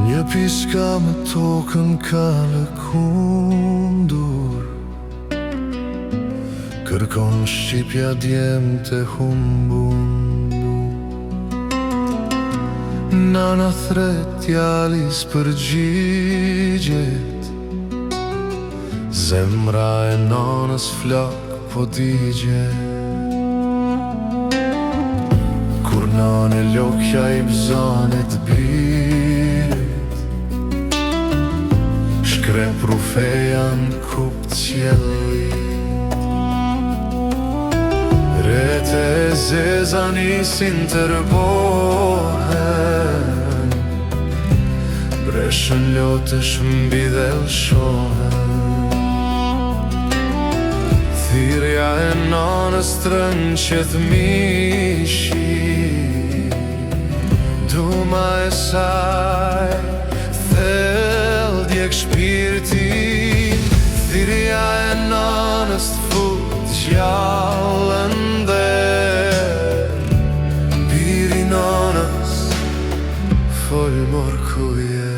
Një piska me tokën ka lëkundur, kërkon shqipja djem të humbun. Nana thret t'jalis përgjigjet, zemra e nanës flak po digjet. Kur nane lokja i bzanet birit, shkrep rufejan kup t'jellit. Rete e zeza nisin tërbohen, breshën lotësh mbi dhe lshohen. Thirja e nanës trënqet mishi, duma e saj thell djek shpirtin. Thirja e nanës t'fut gjallën dhe biri nanës fol mor ku je.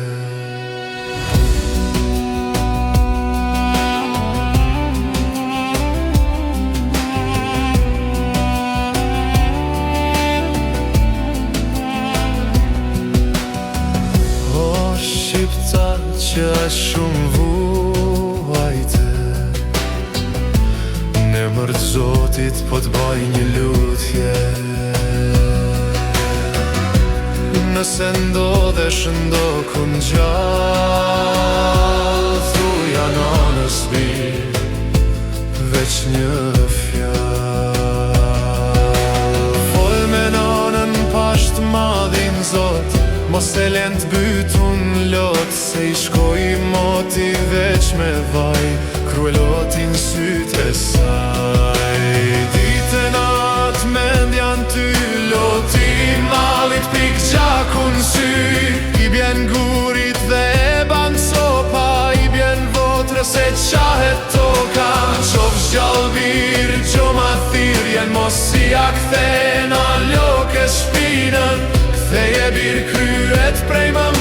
Shqiptar që shumë vuajte, në emër të Zotit po t'baj një lutje. Nëse ndodhesh ndokun gjallë, thuja nanës mirë veç një fjallë. Fol me nanën pasht madhin Zot, mos e len t'bytun lot, se i shkoj moti veç me vaj, kruelotin syt e saj. Dite nat mendjan ty, loti malit pik gjakun sy, i bjen gurit dhe e ban sopa, i bjen votrës e qahet toka. Qof zgjallbir, gjo ma thirjen, mos si a kthena loke shpinën, ktheje bir kryet prej më